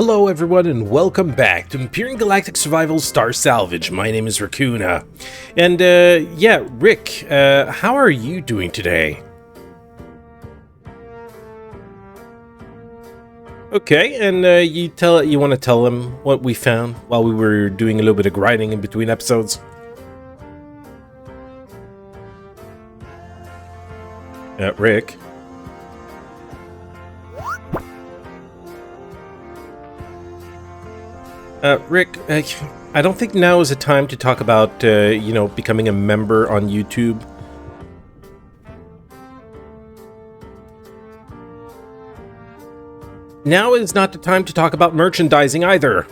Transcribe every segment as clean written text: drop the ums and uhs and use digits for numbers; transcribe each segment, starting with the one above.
Hello everyone and welcome back to Empyrion Galactic Survival Star Salvage. My name is Rakoona. And yeah, Rick, how are you doing today? Okay, and you want to tell them what we found while we were doing a little bit of grinding in between episodes? Rick? Rick, I don't think now is a time to talk about, becoming a member on YouTube. Now is not the time to talk about merchandising either.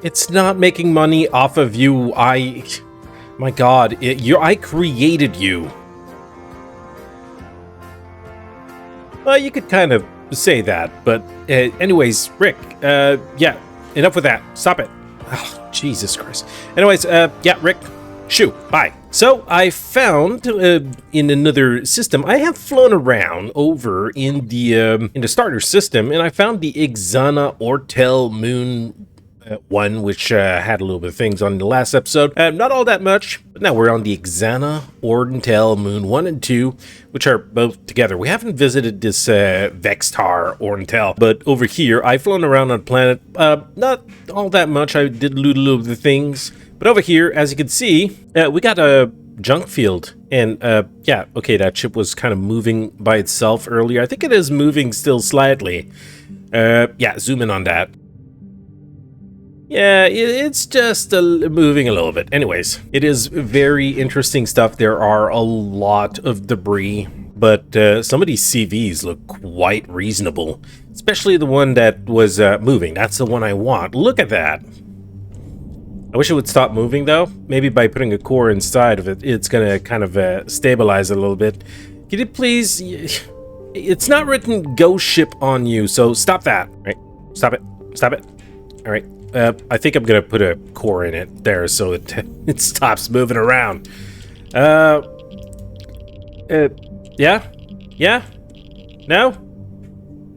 It's not making money off of you. My God, I created you. Well, you could kind of say that, but anyways, Rick, yeah, enough with that. Stop it. Oh, Jesus Christ. Anyways, yeah, Rick, shoo, bye. So I found in another system, I have flown around over in the starter system, and I found the Ixana Ortel Moon one, which had a little bit of things on the last episode. Not all that much, but now we're on the Ixana Ortel Moon 1 and 2, which are both together. We haven't visited this Vextar Ortel, but over here, I've flown around on the planet. Not all that much. I did loot a little bit of things. But over here, as you can see, we got a junk field. And yeah, okay, that ship was kind of moving by itself earlier. I think it is moving still slightly. Yeah, zoom in on that. Yeah, it's just moving a little bit. Anyways, it is very interesting stuff. There are a lot of debris, but some of these CVs look quite reasonable, especially the one that was moving. That's the one I want. Look at that. I wish it would stop moving, though. Maybe by putting a core inside of it, it's going to kind of stabilize it a little bit. Could you please... It's not written ghost ship on you, so stop that. All right, stop it. Stop it. All right. I think I'm gonna put a core in it there so it stops moving around. Yeah? Yeah? No?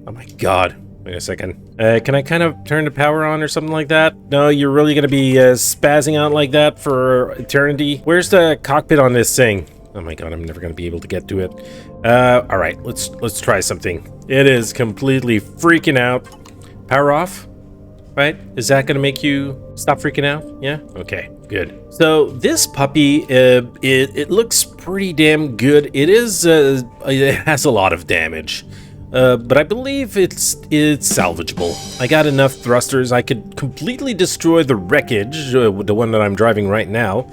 Oh my God. Wait a second. Can I kind of turn the power on or something like that? No, you're really gonna be spazzing out like that for eternity? Where's the cockpit on this thing? Oh my God, I'm never gonna be able to get to it. All right, let's try something. It is completely freaking out. Power off. Right? Is that going to make you stop freaking out? Yeah? Okay, good. So this puppy, it looks pretty damn good. It has a lot of damage, but I believe it's salvageable. I got enough thrusters. I could completely destroy the wreckage, the one that I'm driving right now,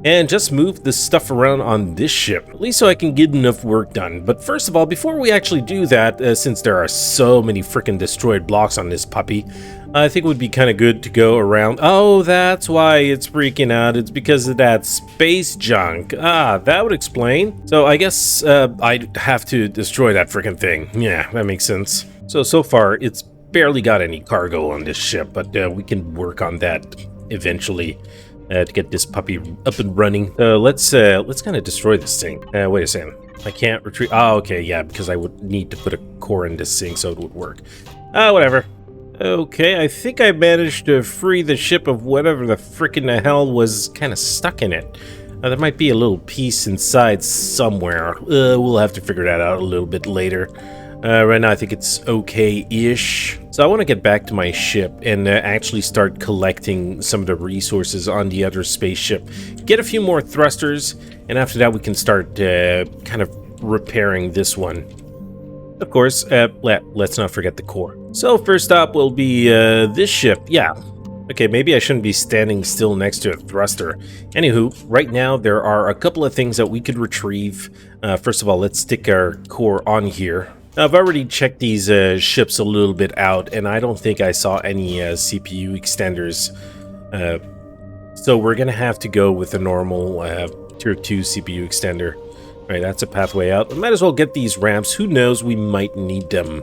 and just move the stuff around on this ship, at least so I can get enough work done. But first of all, before we actually do that, since there are so many freaking destroyed blocks on this puppy, I think it would be kind of good to go around. Oh, that's why it's freaking out. It's because of that space junk. Ah, that would explain. So I guess I'd have to destroy that freaking thing. Yeah, that makes sense. So far, it's barely got any cargo on this ship, but we can work on that eventually. To get this puppy up and running. Let's kind of destroy this thing. Wait a second. I can't retrieve. Oh, okay, yeah, because I would need to put a core in this thing so it would work. Whatever. Okay, I think I managed to free the ship of whatever the frickin' hell was kind of stuck in it. There might be a little piece inside somewhere. We'll have to figure that out a little bit later. Right now, I think it's okay-ish. So I want to get back to my ship and actually start collecting some of the resources on the other spaceship. Get a few more thrusters, and after that, we can start kind of repairing this one. Of course, let's not forget the core. So first up will be this ship. Yeah. Okay, maybe I shouldn't be standing still next to a thruster. Anywho, right now there are a couple of things that we could retrieve. First of all, let's stick our core on here. I've already checked these ships a little bit out, and I don't think I saw any CPU extenders. So we're going to have to go with a normal Tier 2 CPU extender. All right, that's a pathway out. We might as well get these ramps. Who knows, we might need them.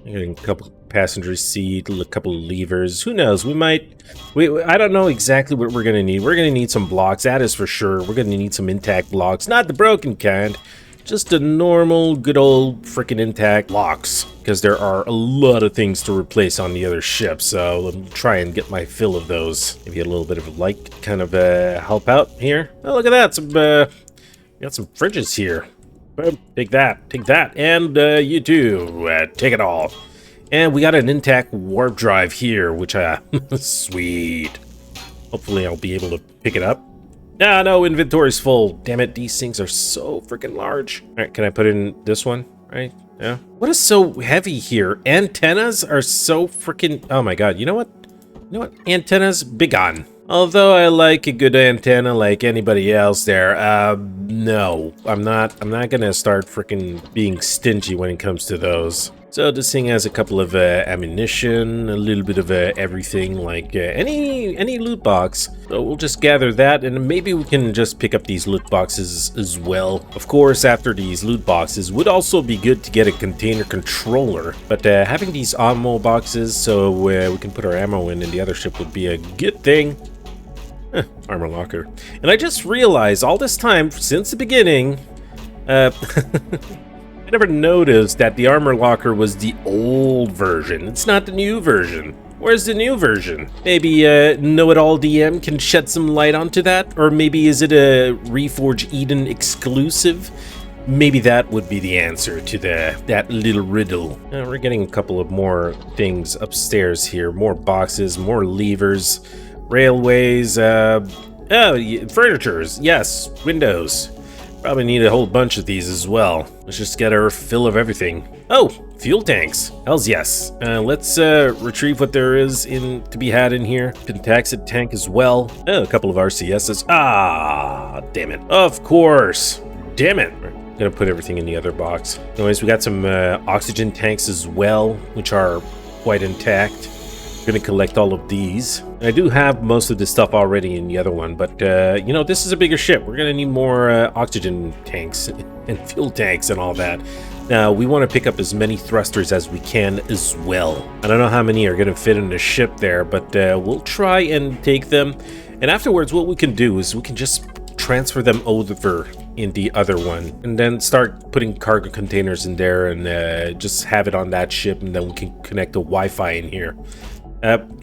A couple passenger seat, a couple of levers. Who knows? I don't know exactly what we're gonna need. We're gonna need some blocks, that is for sure. We're gonna need some intact blocks, not the broken kind. Just the normal, good old freaking intact blocks, because there are a lot of things to replace on the other ship, so let me try and get my fill of those. Maybe a little bit of a light to kind of help out here. Oh, look at that, we got some fridges here. Take that, and you too, take it all. And we got an intact warp drive here, which, sweet. Hopefully I'll be able to pick it up. No, inventory's full. Damn it, these things are so freaking large. All right, can I put in this one? Right, yeah. What is so heavy here? Antennas are so freaking, oh my god, you know what? Antennas, big on. Although I like a good antenna like anybody else there, no, I'm not gonna start freaking being stingy when it comes to those. So this thing has a couple of ammunition, a little bit of everything, like any loot box. So we'll just gather that, and maybe we can just pick up these loot boxes as well. Of course, after these loot boxes, would also be good to get a container controller. But having these ammo boxes so we can put our ammo in the other ship would be a good thing. Armor locker. And I just realized all this time, since the beginning, I never noticed that the armor locker was the old version. It's not the new version. Where's the new version? Maybe Know-It-All DM can shed some light onto that? Or maybe is it a Reforge Eden exclusive? Maybe that would be the answer to that little riddle. We're getting a couple of more things upstairs here. More boxes, more levers, railways, furnitures, yes, windows. Probably need a whole bunch of these as well. Let's just get our fill of everything. Oh, fuel tanks. Hells yes. Let's retrieve what there is to be had in here. Pentaxid tank as well. Oh, a couple of RCSs. Ah, damn it. Of course. Damn it. I'm gonna put everything in the other box. Anyways, we got some oxygen tanks as well, which are quite intact. Gonna collect all of these. I do have most of the stuff already in the other one, but you know, this is a bigger ship. We're gonna need more oxygen tanks and fuel tanks and all that. Now we want to pick up as many thrusters as we can as well. I don't know how many are gonna fit in the ship there, but we'll try and take them. And afterwards, what we can do is we can just transfer them over in the other one, and then start putting cargo containers in there, and just have it on that ship, and then we can connect the Wi-Fi in here.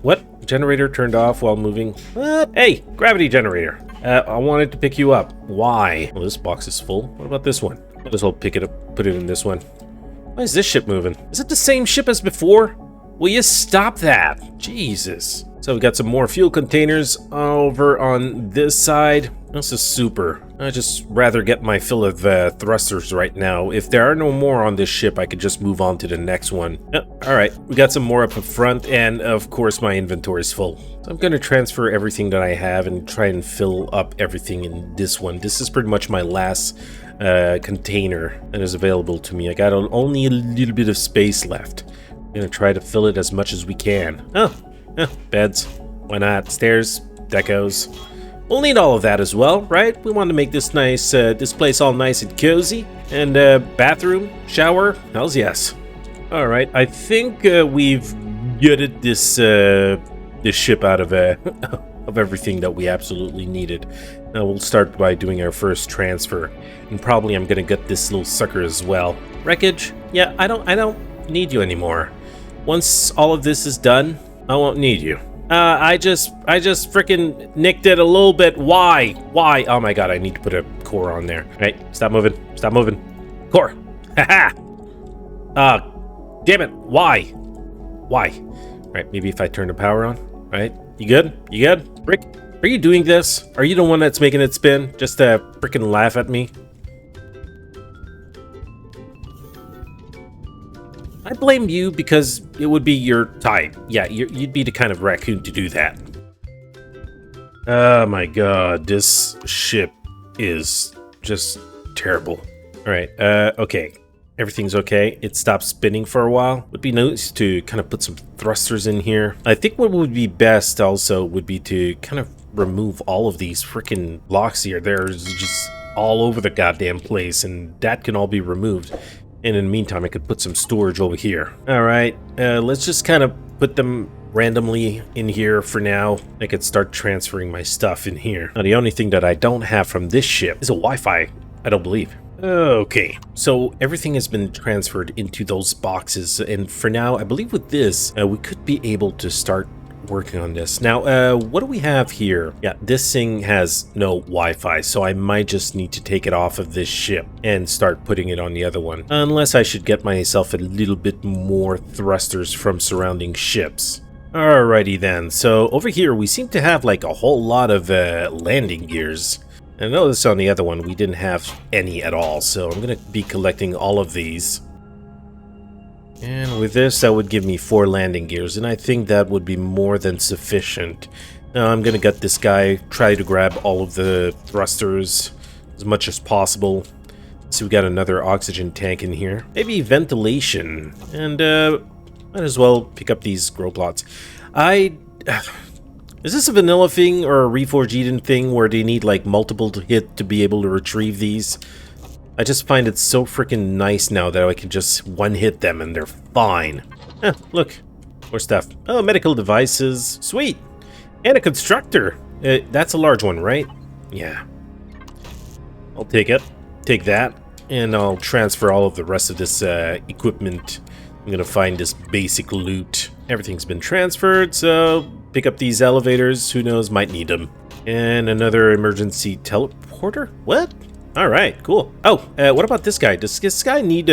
What? Generator turned off while moving? What? Hey, gravity generator. I wanted to pick you up. Why? Well, this box is full. What about this one? Might as well pick it up, put it in this one. Why is this ship moving? Is it the same ship as before? Will you stop that? Jesus. So we got some more fuel containers over on this side. This is super. I just rather get my fill of thrusters right now. If there are no more on this ship, I could just move on to the next one. All right, we got some more up front, and of course my inventory is full. So I'm gonna transfer everything that I have and try and fill up everything in this one. This is pretty much my last container that is available to me. I got only a little bit of space left. I'm gonna try to fill it as much as we can. Beds. Why not? Stairs, decos. We'll need all of that as well, right? We want to make this nice, this place all nice and cozy. And bathroom, shower, hells yes. All right, I think we've gutted this this ship out of of everything that we absolutely needed. Now we'll start by doing our first transfer, and probably I'm gonna gut this little sucker as well. Wreckage? Yeah, I don't need you anymore. Once all of this is done, I won't need you. I just freaking nicked it a little bit. Why? Oh my god, I need to put a core on there. Right, stop moving. Core. Haha. Damn it. Why? Right, maybe if I turn the power on. Right, you good? Rick, are you doing this? Are you the one that's making it spin? Just to freaking laugh at me? I blame you because it would be your type. Yeah, you'd be the kind of raccoon to do that. Oh my god, this ship is just terrible. All right, okay. Everything's okay. It stopped spinning for a while. Would be nice to kind of put some thrusters in here. I think what would be best also would be to kind of remove all of these freaking blocks here. There's just all over the goddamn place, and that can all be removed. And in the meantime, I could put some storage over here. All right, let's just kind of put them randomly in here for now. I could start transferring my stuff in here. Now, the only thing that I don't have from this ship is a Wi-Fi, I don't believe. Okay, so everything has been transferred into those boxes, and for now, I believe with this, we could be able to start working on this. Now, what do we have here? Yeah, this thing has no Wi-Fi, so I might just need to take it off of this ship and start putting it on the other one. Unless I should get myself a little bit more thrusters from surrounding ships. Alrighty then, so over here we seem to have like a whole lot of landing gears. I noticed on the other one we didn't have any at all, so I'm going to be collecting all of these. And with this, that would give me 4 landing gears, and I think that would be more than sufficient. Now I'm going to get this guy, try to grab all of the thrusters as much as possible. So we got another oxygen tank in here. Maybe ventilation, and might as well pick up these grow plots. Is this a vanilla thing or a Reforged Eden thing where they need like multiple to hit to be able to retrieve these? I just find it so freaking nice now that I can just one-hit them and they're fine. Look, more stuff. Oh, medical devices. Sweet. And a constructor. That's a large one, right? Yeah. I'll take it. Take that. And I'll transfer all of the rest of this equipment. I'm gonna find this basic loot. Everything's been transferred, so pick up these elevators. Who knows, might need them. And another emergency teleporter? What? All right, cool. Oh, what about this guy? Does this guy need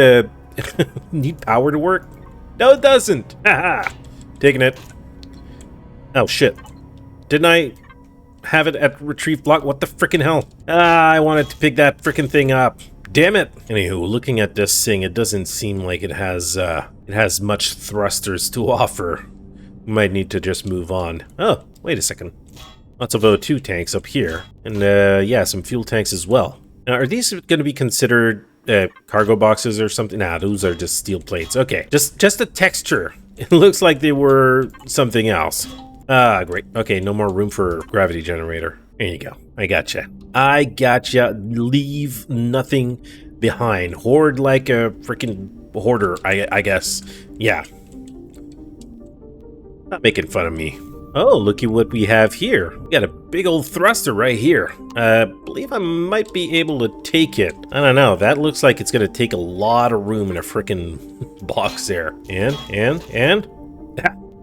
need power to work? No, it doesn't. Haha. Taking it. Oh shit! Didn't I have it at retrieve block? What the frickin' hell? I wanted to pick that frickin' thing up. Damn it! Anywho, looking at this thing, it doesn't seem like it has much thrusters to offer. We might need to just move on. Oh, wait a second. Lots of O2 tanks up here, and yeah, some fuel tanks as well. Now, are these going to be considered cargo boxes or something? Nah, those are just steel plates. Okay, just a texture. It looks like they were something else. Ah, great. Okay, no more room for gravity generator. There you go. I gotcha. I gotcha. Leave nothing behind. Hoard like a freaking hoarder, I guess. Yeah. Not making fun of me. Oh, looky what we have here. We got a big old thruster right here. Believe I might be able to take it. I don't know. That looks like it's going to take a lot of room in a freaking box there. And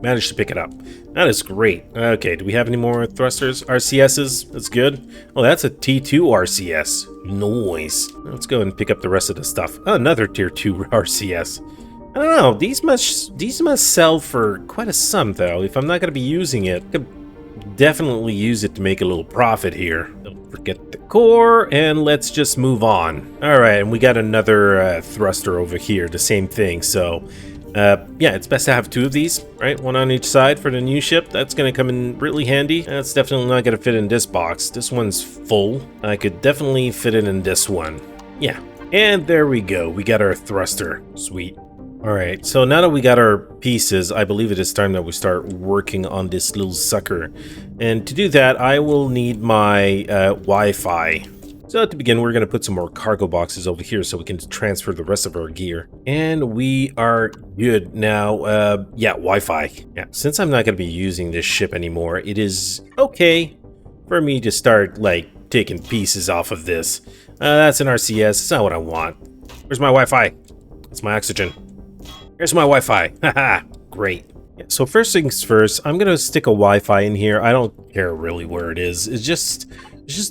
managed to pick it up. That is great. Okay, do we have any more thrusters? RCSs? That's good. Oh, that's a T2 RCS. Nice. Let's go and pick up the rest of the stuff. Oh, another tier 2 RCS. I don't know. These must sell for quite a sum, though. If I'm not going to be using it, I could definitely use it to make a little profit here. Don't forget the core, and let's just move on. All right, and we got another thruster over here. The same thing. So. Yeah, it's best to have 2 of these, right? One on each side for the new ship. That's going to come in really handy. That's definitely not going to fit in this box. This one's full. I could definitely fit it in this one. Yeah. And there we go. We got our thruster. Sweet. All right. So now that we got our pieces, I believe it is time that we start working on this little sucker. And to do that, I will need my Wi-Fi. So to begin, we're going to put some more cargo boxes over here so we can transfer the rest of our gear. And we are good now. Yeah, Wi-Fi. Yeah, since I'm not going to be using this ship anymore, it is okay for me to start, like, taking pieces off of this. That's an RCS. It's not what I want. Where's my Wi-Fi? It's my oxygen. Here's my Wi-Fi. Haha, great. Yeah, so first things first, I'm going to stick a Wi-Fi in here. I don't care really where it is. It's just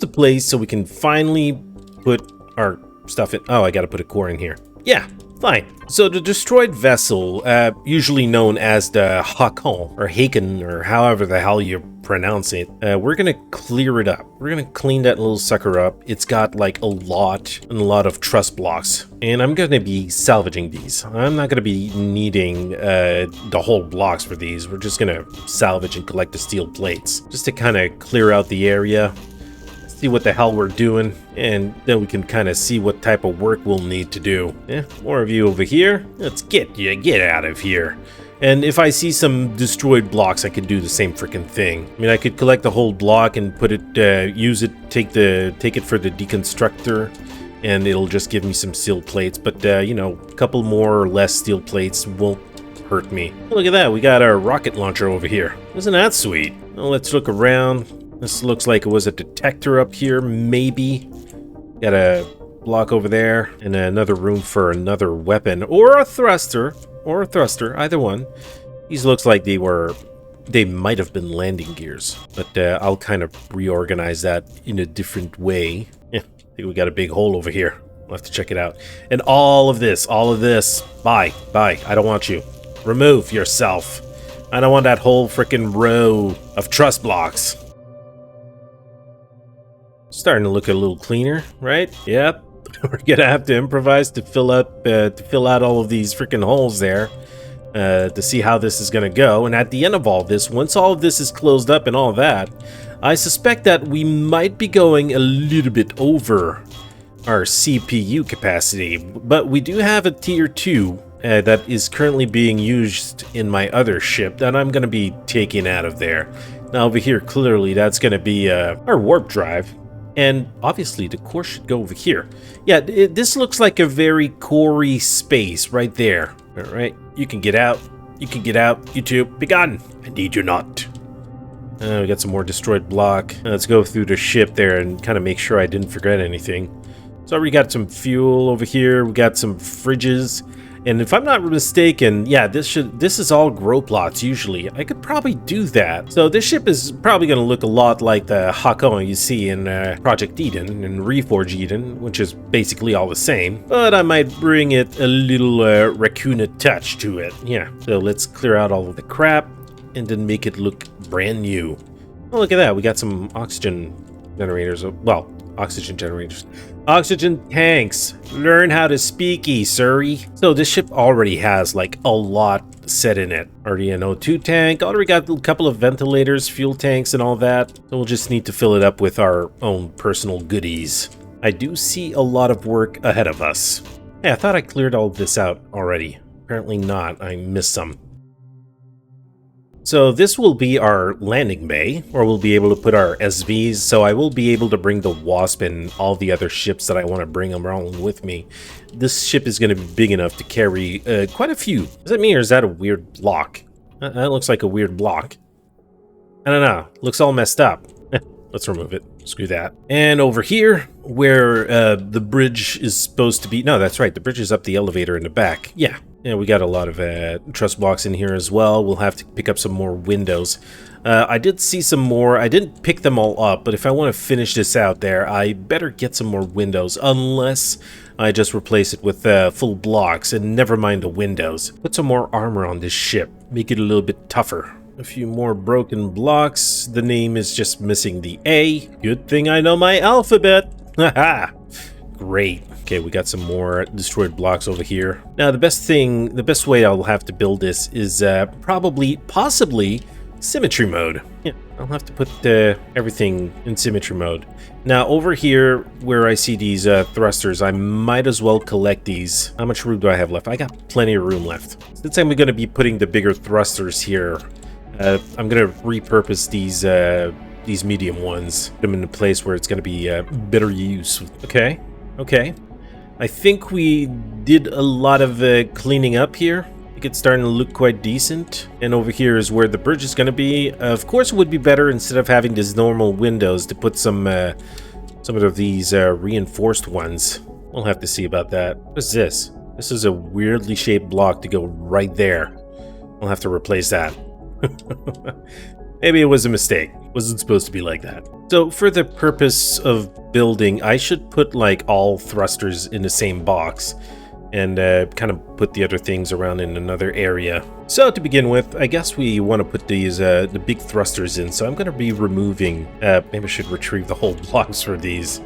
a place so we can finally put our stuff in. Oh, I gotta put a core in here. Yeah, fine. So the destroyed vessel, usually known as the Hakon, or Haken, or however the hell you pronounce it, we're gonna clear it up. We're gonna clean that little sucker up. It's got like a lot of truss blocks, and I'm gonna be salvaging these. I'm not gonna be needing the whole blocks for these. We're just gonna salvage and collect the steel plates, just to kind of clear out the area. See what the hell we're doing, and then we can kind of see what type of work we'll need to do. Yeah, more of you over here. Let's get out of here. And if I see some destroyed blocks, I could do the same freaking thing. I mean, I could collect the whole block and put it, use it, take it for the deconstructor, and it'll just give me some steel plates. But, you know, a couple more or less steel plates won't hurt me. Look at that, we got our rocket launcher over here. Isn't that sweet? Well, let's look around. This looks like it was a detector up here, maybe. Got a block over there, and another room for another weapon, or a thruster, either one. These looks like they might have been landing gears, but I'll kind of reorganize that in a different way. Yeah, I think we got a big hole over here. We'll have to check it out. And all of this, bye, I don't want you. Remove yourself. I don't want that whole freaking row of truss blocks. Starting to look a little cleaner, right? Yep. We're gonna have to improvise to fill out all of these freaking holes there. To see how this is going to go. And at the end of all this, once all of this is closed up and all that, I suspect that we might be going a little bit over our CPU capacity. But we do have a tier 2 that is currently being used in my other ship that I'm going to be taking out of there. Now over here, clearly that's going to be our warp drive. And obviously the core should go over here. Yeah, this looks like a very core-y space right there. All right, you can get out. You can get out. You two, be gone. I need you not. We got some more destroyed block. Let's go through the ship there and kind of make sure I didn't forget anything. So we got some fuel over here. We got some fridges. And if I'm not mistaken, yeah, this is all grow plots usually. I could probably do that. So this ship is probably going to look a lot like the Rakoona you see in Project Eden and Reforge Eden, which is basically all the same. But I might bring it a little Rakoona touch to it. Yeah, so let's clear out all of the crap and then make it look brand new. Oh, look at that. We got some oxygen generators. Well, oxygen generators. Oxygen tanks. Learn how to speaky, Surrey. So this ship already has like a lot set in it. Already an O2 tank. Already got a couple of ventilators, fuel tanks and all that. So we'll just need to fill it up with our own personal goodies. I do see a lot of work ahead of us. Hey, I thought I cleared all this out already. Apparently not. I missed some. So this will be our landing bay, where we'll be able to put our SVs, so I will be able to bring the Wasp and all the other ships that I want to bring around with me. This ship is going to be big enough to carry quite a few. Is that me or is that a weird block? That looks like a weird block. I don't know. Looks all messed up. Let's remove it. Screw that. And over here, where the bridge is supposed to be... No, that's right. The bridge is up the elevator in the back. Yeah. Yeah, we got a lot of truss blocks in here as well. We'll have to pick up some more windows. I did see some more. I didn't pick them all up, but if I want to finish this out there, I better get some more windows, unless I just replace it with full blocks, and never mind the windows. Put some more armor on this ship. Make it a little bit tougher. A few more broken blocks. The name is just missing the A. Good thing I know my alphabet. Haha. Great. Okay, we got some more destroyed blocks over here. Now, the best way I'll have to build this is possibly symmetry mode. Yeah, I'll have to put everything in symmetry mode. Now, over here, where I see these thrusters, I might as well collect these. How much room do I have left? I got plenty of room left. Since I'm going to be putting the bigger thrusters here, I'm going to repurpose these medium ones, put them in a place where it's going to be better use. Okay. I think we did a lot of cleaning up here. I think it's starting to look quite decent. And over here is where the bridge is going to be. Of course, it would be better instead of having these normal windows to put some of these reinforced ones. We'll have to see about that. What is this? This is a weirdly shaped block to go right there. We'll have to replace that. Maybe it was a mistake. It wasn't supposed to be like that. So for the purpose of building, I should put like all thrusters in the same box and kind of put the other things around in another area. So to begin with, I guess we want to put these the big thrusters in. So I'm going to be removing, maybe I should retrieve the whole blocks for these.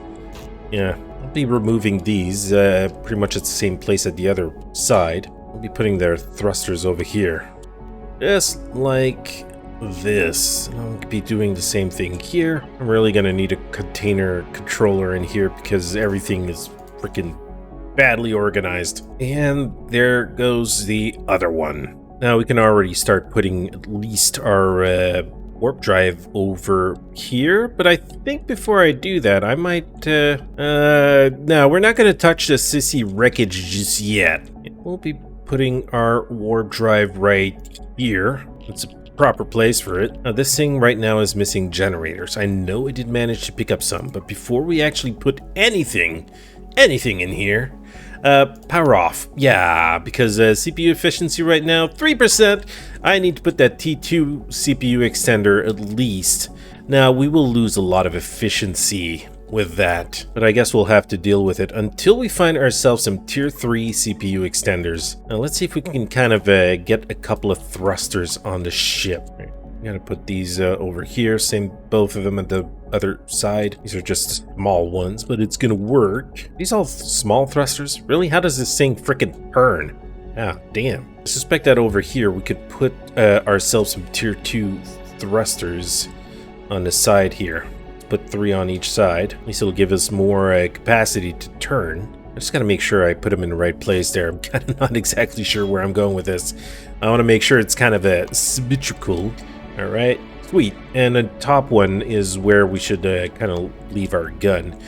Yeah, I'll be removing these pretty much at the same place at the other side. I'll be putting their thrusters over here. Just like this. I'll be doing the same thing here. I'm really gonna need a container controller in here because everything is freaking badly organized. And there goes the other one. Now we can already start putting at least our warp drive over here, but I think before I do that, I might, no, we're not going to touch the sissy wreckage just yet. We'll be putting our warp drive right here. It's a proper place for it. Now, this thing right now is missing generators. I know I did manage to pick up some, but before we actually put anything in here, power off. Yeah, because CPU efficiency right now, 3%. I need to put that T2 CPU extender at least. Now, we will lose a lot of efficiency with that, but I guess we'll have to deal with it until we find ourselves some tier 3 CPU extenders. Now, let's see if we can kind of get a couple of thrusters on the ship. I'm gonna put these over here, same both of them at the other side. These are just small ones, but it's gonna work. These all small thrusters? Really? How does this thing frickin' turn? Ah, damn. I suspect that over here we could put ourselves some tier 2 thrusters on the side here. Let's put 3 on each side. At least it'll give us more capacity to turn. I just gotta make sure I put them in the right place there. I'm kind of not exactly sure where I'm going with this. I want to make sure it's kind of symmetrical. All right, sweet. And the top one is where we should kind of leave our gun.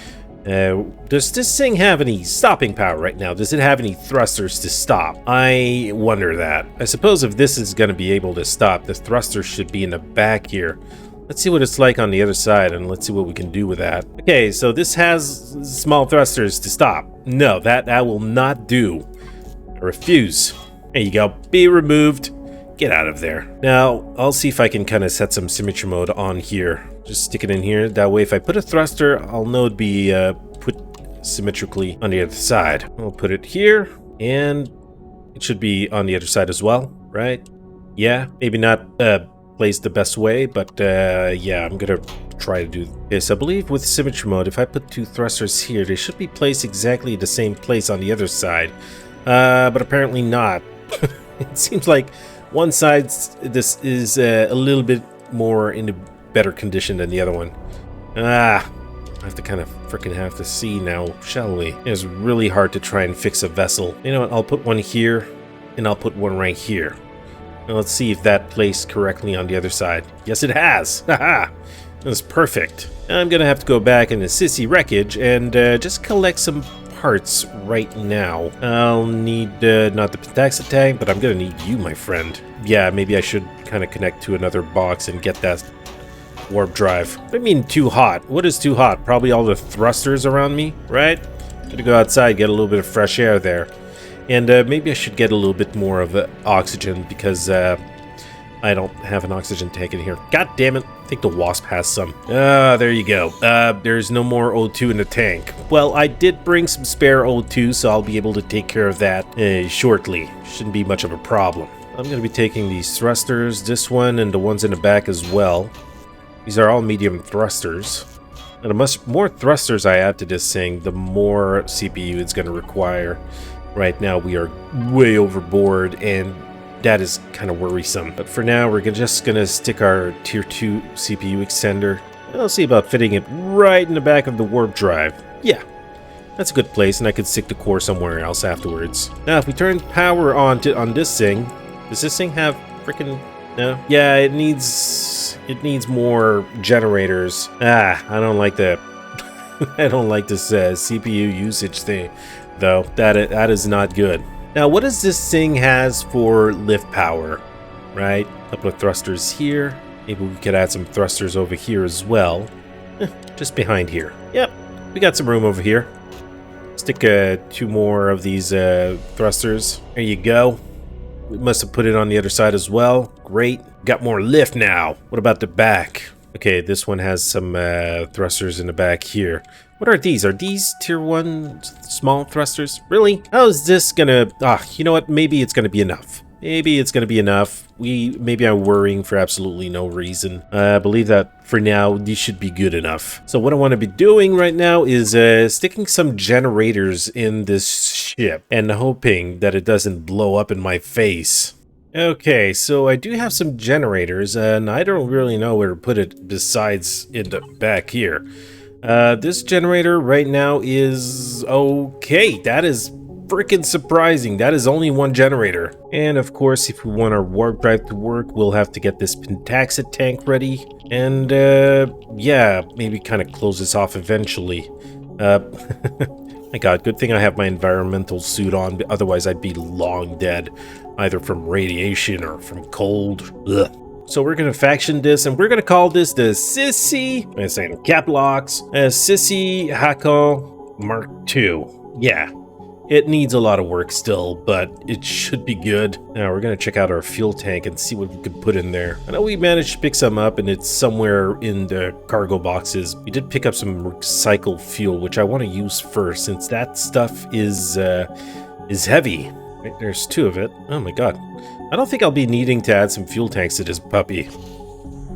Does this thing have any stopping power right now? Does it have any thrusters to stop? I wonder that. I suppose if this is going to be able to stop, the thrusters should be in the back here. Let's see what it's like on the other side, and let's see what we can do with that. Okay, so this has small thrusters to stop. No, that will not do. I refuse. There you go. Be removed. Get out of there. Now, I'll see if I can kind of set some symmetry mode on here. Just stick it in here. That way, if I put a thruster, I'll know it'd be put symmetrically on the other side. I'll put it here, and it should be on the other side as well, right? Yeah, maybe not placed the best way, but yeah, I'm gonna try to do this. I believe with symmetry mode, if I put 2 thrusters here, they should be placed exactly the same place on the other side. But apparently not. It seems like one side, this is a little bit more in a better condition than the other one. I have to kind of freaking have to see now, shall we? It's really hard to try and fix a vessel. You know what? I'll put one here, and I'll put one right here. Now let's see if that placed correctly on the other side. Yes, it has. Haha! That's perfect. I'm gonna have to go back in the sissy wreckage and just collect some parts right now. I'll need not the pentaxa tank, but I'm gonna need you, my friend. Yeah, maybe I should kind of connect to another box and get that warp drive. I mean, too hot. What is too hot? Probably all the thrusters around me, right? Gotta go outside, get a little bit of fresh air there. And maybe I should get a little bit more of oxygen because I don't have an oxygen tank in here. God damn it. I think the Wasp has some. There you go. There's no more O2 in the tank. Well, I did bring some spare O2, so I'll be able to take care of that shortly. Shouldn't be much of a problem. I'm going to be taking these thrusters, this one, and the ones in the back as well. These are all medium thrusters. And the more thrusters I add to this thing, the more CPU it's going to require. Right now, we are way overboard, and that is kind of worrisome. But for now, we're just going to stick our tier 2 CPU extender. And I'll see about fitting it right in the back of the warp drive. Yeah, that's a good place, and I could stick the core somewhere else afterwards. Now, if we turn power on this thing, does this thing have freaking... No? Yeah, it needs more generators. I don't like that. I don't like this CPU usage thing, though. That is not good. Now, what does this thing has for lift power, right? A couple of thrusters here. Maybe we could add some thrusters over here as well. Just behind here. Yep, we got some room over here. Stick 2 more of these thrusters. There you go. We must have put it on the other side as well. Great. Got more lift now. What about the back? Okay, this one has some thrusters in the back here. What are these? Are these tier 1 small thrusters? Really? How is this gonna... you know what? Maybe it's gonna be enough. Maybe it's gonna be enough. Maybe I'm worrying for absolutely no reason. I believe that for now, these should be good enough. So what I want to be doing right now is sticking some generators in this ship and hoping that it doesn't blow up in my face. Okay, so I do have some generators, and I don't really know where to put it besides in the back here. This generator right now is okay. That is freaking surprising. That is only one generator. And of course, if we want our warp drive to work, we'll have to get this Pentaxid tank ready. And yeah, maybe kind of close this off eventually. My god, good thing I have my environmental suit on, otherwise I'd be long dead, either from radiation or from cold. Ugh. So we're gonna faction this, and we're gonna call this the Sissy, I'm saying cap locks, Sissy Hako Mark II. Yeah, it needs a lot of work still, but it should be good. Now we're gonna check out our fuel tank and see what we could put in there. I know we managed to pick some up, and it's somewhere in the cargo boxes. We did pick up some recycled fuel, which I want to use first, since that stuff is heavy. Right, there's 2 of it. Oh my god. I don't think I'll be needing to add some fuel tanks to this puppy.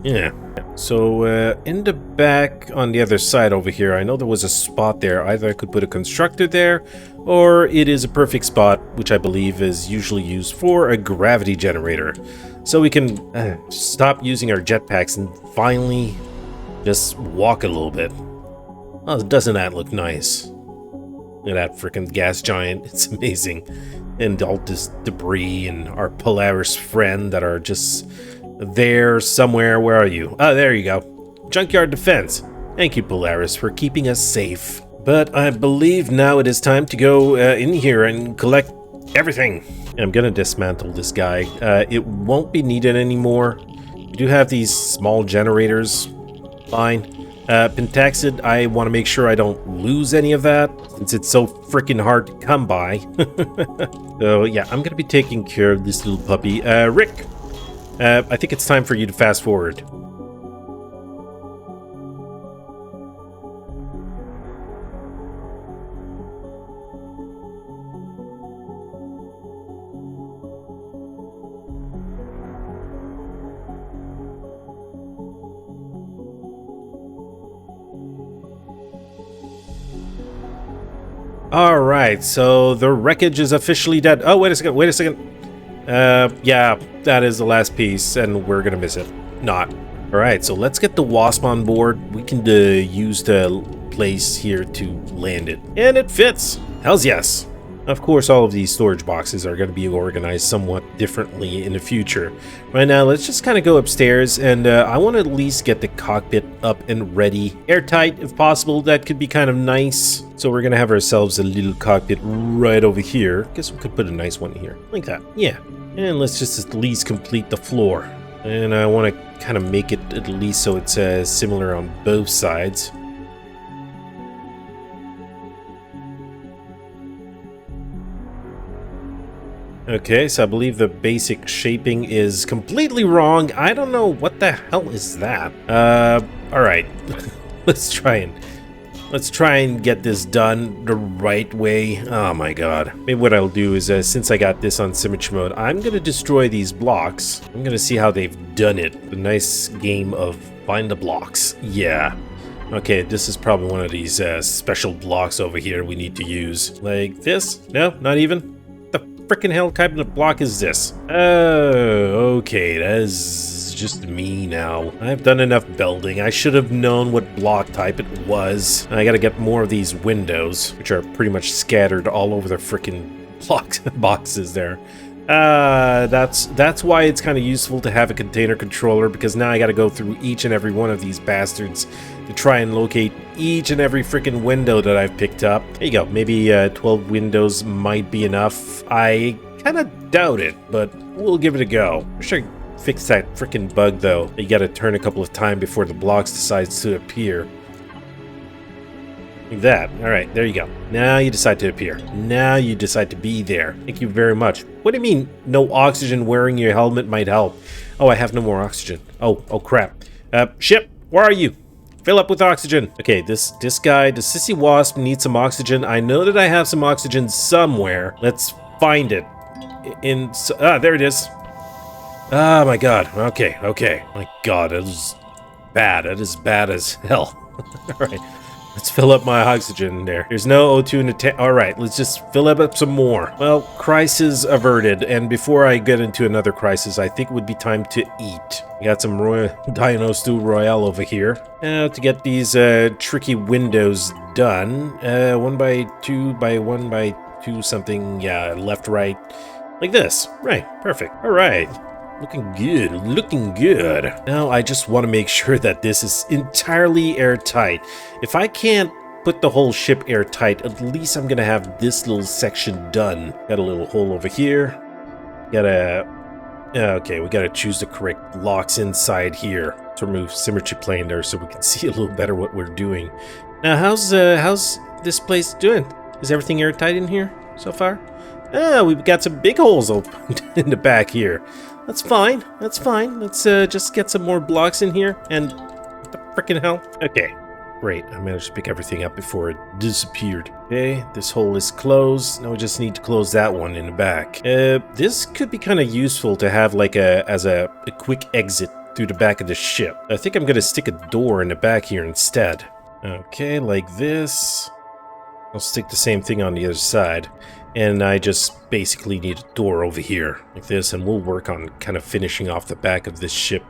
Yeah. So in the back on the other side over here, I know there was a spot there. Either I could put a constructor there, or it is a perfect spot, which I believe is usually used for a gravity generator. So we can stop using our jetpacks and finally just walk a little bit. Oh, doesn't that look nice? Look at that freaking gas giant. It's amazing. And all this debris and our Polaris friend that are just there somewhere. Where are you? Oh, there you go. Junkyard Defense. Thank you, Polaris, for keeping us safe. But I believe now it is time to go in here and collect everything. I'm gonna dismantle this guy. It won't be needed anymore. We do have these small generators. Fine. Pentaxid, I want to make sure I don't lose any of that, since it's so freaking hard to come by. So yeah, I'm gonna be taking care of this little puppy. Rick, I think it's time for you to fast forward. Alright, so the wreckage is officially dead. Oh, wait a second. Yeah, that is the last piece, and we're gonna miss it. Not. Alright, so let's get the Wasp on board. We can use the place here to land it. And it fits! Hells yes! Of course, all of these storage boxes are going to be organized somewhat differently in the future. Right now, let's just kind of go upstairs, and I want to at least get the cockpit up and ready. Airtight, if possible. That could be kind of nice. So we're going to have ourselves a little cockpit right over here. Guess we could put a nice one here. Like that. Yeah. And let's just at least complete the floor. And I want to kind of make it at least so it's similar on both sides. Okay, so I believe the basic shaping is completely wrong. I don't know what the hell is that. All right. Let's try and get this done the right way. Oh my god. Maybe what I'll do is, since I got this on symmetry mode, I'm gonna destroy these blocks. I'm gonna see how they've done it. A nice game of find the blocks. Yeah. Okay, this is probably one of these special blocks over here we need to use. Like this? No, not even? Frickin' hell type of block is this? Oh, okay, that is just me now. I've done enough building. I should have known what block type it was. I gotta get more of these windows, which are pretty much scattered all over the frickin' boxes there. That's why it's kind of useful to have a container controller, because now I gotta go through each and every one of these bastards to try and locate each and every freaking window that I've picked up. There you go. Maybe 12 windows might be enough. I kind of doubt it, but we'll give it a go. I'm sure I fix that freaking bug though. You gotta turn a couple of times before the blocks decides to appear. Like that. Alright, there you go. Now you decide to appear. Now you decide to be there. Thank you very much. What do you mean, no oxygen? Wearing your helmet might help? Oh, I have no more oxygen. Oh crap. Ship, where are you? Fill up with oxygen. Okay, this guy, the Sissy Wasp, needs some oxygen. I know that I have some oxygen somewhere. Let's find it. There it is. Oh my god. Okay. My god, that is bad. That is bad as hell. Alright. Let's fill up my oxygen there. There's no O2 in the tank. Alright, let's just fill up some more. Well, crisis averted. And before I get into another crisis, I think it would be time to eat. I got some Dino Stew Royale over here. Now to get these tricky windows done. 1 by 2 by 1 by to something, yeah, left, right, like this. Right, perfect. All right. Looking good, looking good. Now I just want to make sure that this is entirely airtight. If I can't put the whole ship airtight, at least I'm gonna have this little section done. Got a little hole over here. Okay, we gotta choose the correct locks inside here to remove symmetry plane there so we can see a little better what we're doing. Now, how's this place doing? Is everything airtight in here so far? We've got some big holes open in the back here. That's fine. That's fine. Let's just get some more blocks in here. And what the frickin' hell? Okay, great. I managed to pick everything up before it disappeared. Okay, this hole is closed. Now we just need to close that one in the back. This could be kind of useful to have like as a quick exit through the back of the ship. I think I'm gonna stick a door in the back here instead. Okay, like this. I'll stick the same thing on the other side. And I just basically need a door over here, like this, and we'll work on kind of finishing off the back of this ship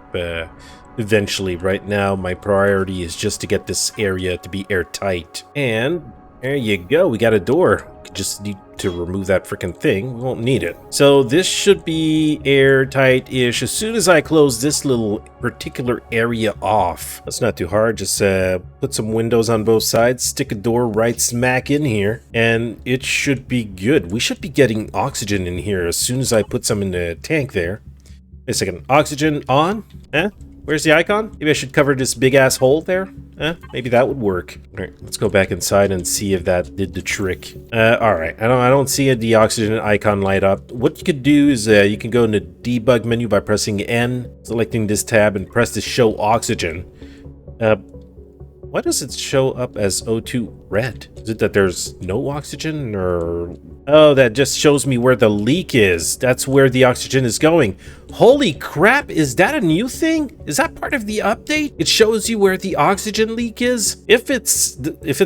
eventually. Right now, my priority is just to get this area to be airtight. And there you go, we got a door. We just need to remove that freaking thing. We won't need it. So this should be airtight-ish as soon as I close this little particular area off. That's not too hard. Just put some windows on both sides, stick a door right smack in here, and it should be good. We should be getting oxygen in here as soon as I put some in the tank there. Wait a second. Oxygen on? Where's the icon? Maybe I should cover this big-ass hole there? Maybe that would work. All right, let's go back inside and see if that did the trick. All right, I don't see the oxygen icon light up. What you could do is you can go in the debug menu by pressing N, selecting this tab, and press the show oxygen. Why does it show up as O2 red? Is it that there's no oxygen, or... Oh, that just shows me where the leak is. That's where the oxygen is going. Holy crap, is that a new thing? Is that part of the update? It shows you where the oxygen leak is? If it's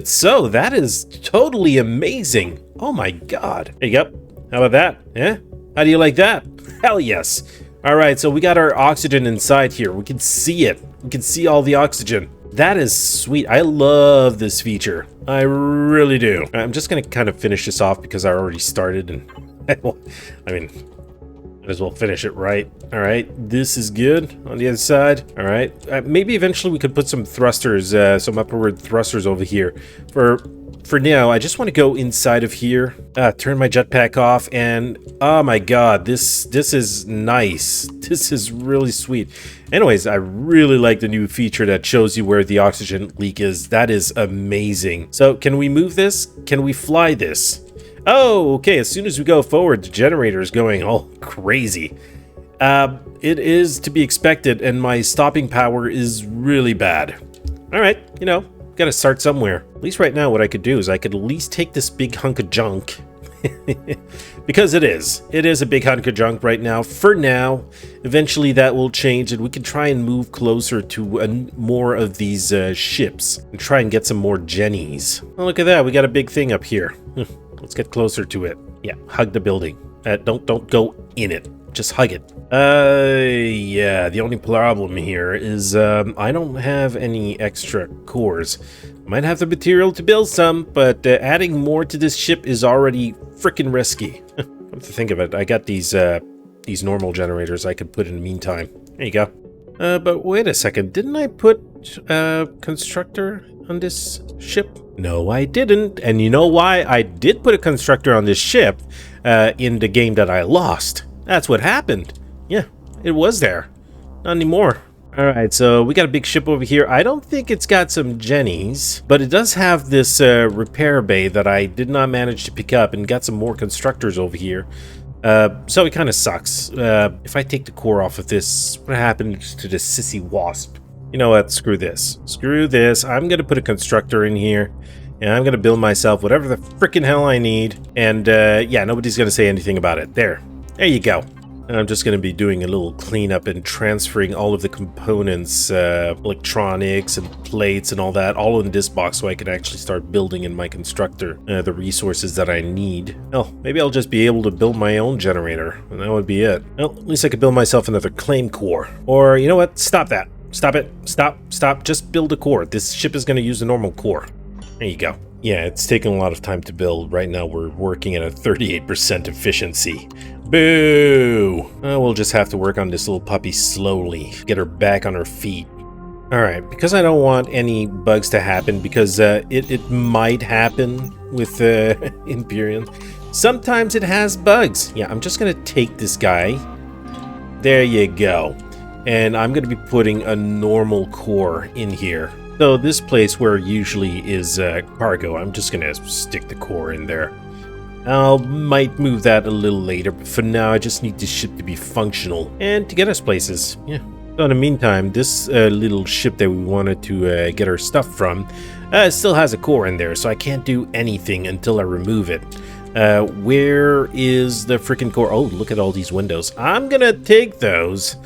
so, that is totally amazing. Oh my god. There you go. How about that? Eh? How do you like that? Hell yes. All right, so we got our oxygen inside here. We can see it. We can see all the oxygen. That is sweet. I love this feature. I really do. I'm just gonna kind of finish this off because I already started, and I mean, might as well finish it right. All right, this is good on the other side. All right, maybe eventually we could put some thrusters, some upward thrusters over here. For now, I just want to go inside of here, turn my jetpack off, and oh my god, this is nice. This is really sweet. Anyways, I really like the new feature that shows you where the oxygen leak is. That is amazing. So, can we move this? Can we fly this? Oh, okay, as soon as we go forward, the generator is going all crazy. It is to be expected, and my stopping power is really bad. All right, you know, gotta start somewhere. At least right now what I could do is I could at least take this big hunk of junk. Because it is a big hunk of junk right now. For now, eventually that will change, and we can try and move closer to more of these ships and try and get some more jennies. Oh, look at that, we got a big thing up here. Let's get closer to it. Yeah, hug the building. Don't go in it. Just hug it. Yeah, the only problem here is I don't have any extra cores. Might have the material to build some, but adding more to this ship is already freaking risky. Come to think of it, I got these normal generators I could put in the meantime. There you go. But wait a second, didn't I put a constructor on this ship? No, I didn't. And you know why I did put a constructor on this ship in the game that I lost? That's what happened. Yeah, it was there. Not anymore. Alright, so we got a big ship over here. I don't think it's got some jennies, but it does have this repair bay that I did not manage to pick up, and got some more constructors over here. So it kind of sucks. If I take the core off of this, what happens to the sissy wasp? You know what? Screw this. Screw this. I'm going to put a constructor in here, and I'm going to build myself whatever the frickin' hell I need. And yeah, nobody's going to say anything about it. There you go. I'm just going to be doing a little cleanup and transferring all of the components, electronics and plates and all that, all in this box so I can actually start building in my constructor the resources that I need. Oh, maybe I'll just be able to build my own generator, and that would be it. Well, at least I could build myself another claim core. Or, you know what? Stop that. Stop it. Stop. Just build a core. This ship is going to use a normal core. There you go. Yeah, it's taken a lot of time to build. Right now we're working at a 38% efficiency. Boo! We'll just have to work on this little puppy slowly. Get her back on her feet. Alright, because I don't want any bugs to happen, because it might happen with Empyrion. Sometimes it has bugs. Yeah, I'm just gonna take this guy. There you go. And I'm gonna be putting a normal core in here. So this place where usually is cargo, I'm just gonna stick the core in there. Might move that a little later, but for now I just need this ship to be functional and to get us places. Yeah. So in the meantime, this little ship that we wanted to get our stuff from still has a core in there, so I can't do anything until I remove it. Where is the freaking core? Oh, look at all these windows. I'm gonna take those.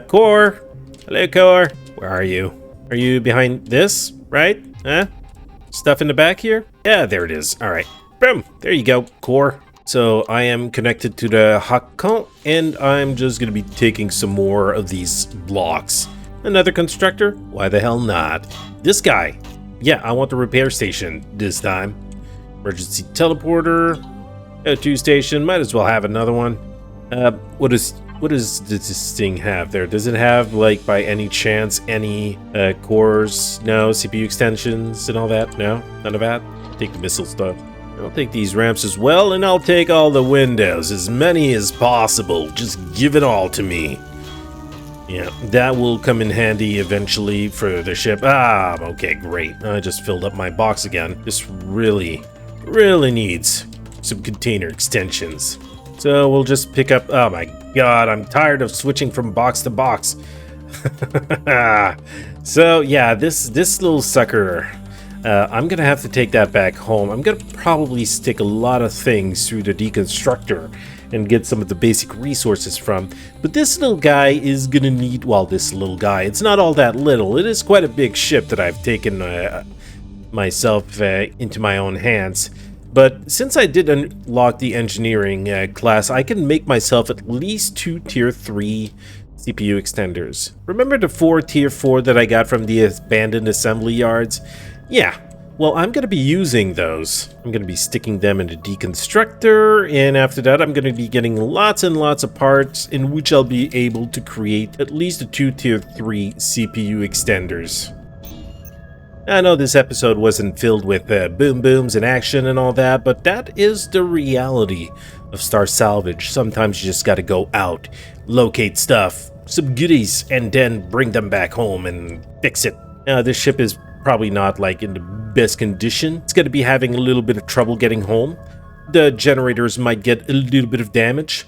Core. Hello, core. Where are you? Are you behind this, right? Huh? Stuff in the back here? Yeah, there it is. All right. Boom. There you go, core. So I am connected to the Rakoona, and I'm just going to be taking some more of these blocks. Another constructor? Why the hell not? This guy. Yeah, I want the repair station this time. Emergency teleporter. O2 station. Might as well have another one. What does this thing have there? Does it have, like, by any chance, any cores? No? CPU extensions and all that? No? None of that? Take the missile stuff. I'll take these ramps as well, and I'll take all the windows, as many as possible. Just give it all to me. Yeah, that will come in handy eventually for the ship. Ah, okay, great. I just filled up my box again. This really needs some container extensions. So we'll just pick up... Oh my god, I'm tired of switching from box to box. So yeah, this little sucker... I'm gonna have to take that back home. I'm gonna probably stick a lot of things through the deconstructor and get some of the basic resources from. But this little guy is gonna need, well, this little guy, it's not all that little. It is quite a big ship that I've taken myself into my own hands. But since I did unlock the engineering class, I can make myself at least 2 tier 3 CPU extenders. Remember the 4 tier 4 that I got from the abandoned assembly yards? Yeah, well, I'm going to be using those. I'm going to be sticking them in the deconstructor, and after that I'm going to be getting lots and lots of parts in which I'll be able to create at least a 2 tier 3 CPU extenders. I know this episode wasn't filled with boom booms and action and all that, but that is the reality of Star Salvage. Sometimes you just gotta go out, locate stuff, some goodies, and then bring them back home and fix it. Now, this ship is probably not like in the best condition. It's gonna be having a little bit of trouble getting home. The generators might get a little bit of damage,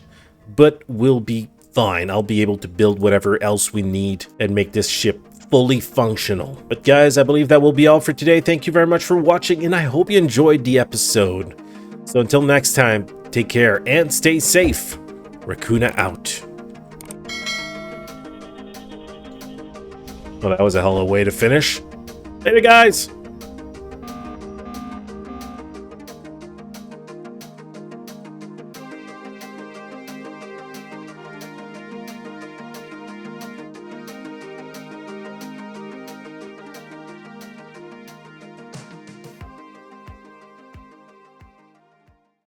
but we'll be fine. I'll be able to build whatever else we need and make this ship fully functional. But guys, I believe that will be all for today. Thank you very much for watching, and I hope you enjoyed the episode. So until next time, take care and stay safe. Rakoona out. Well, that was a hell of a way to finish. Later, guys.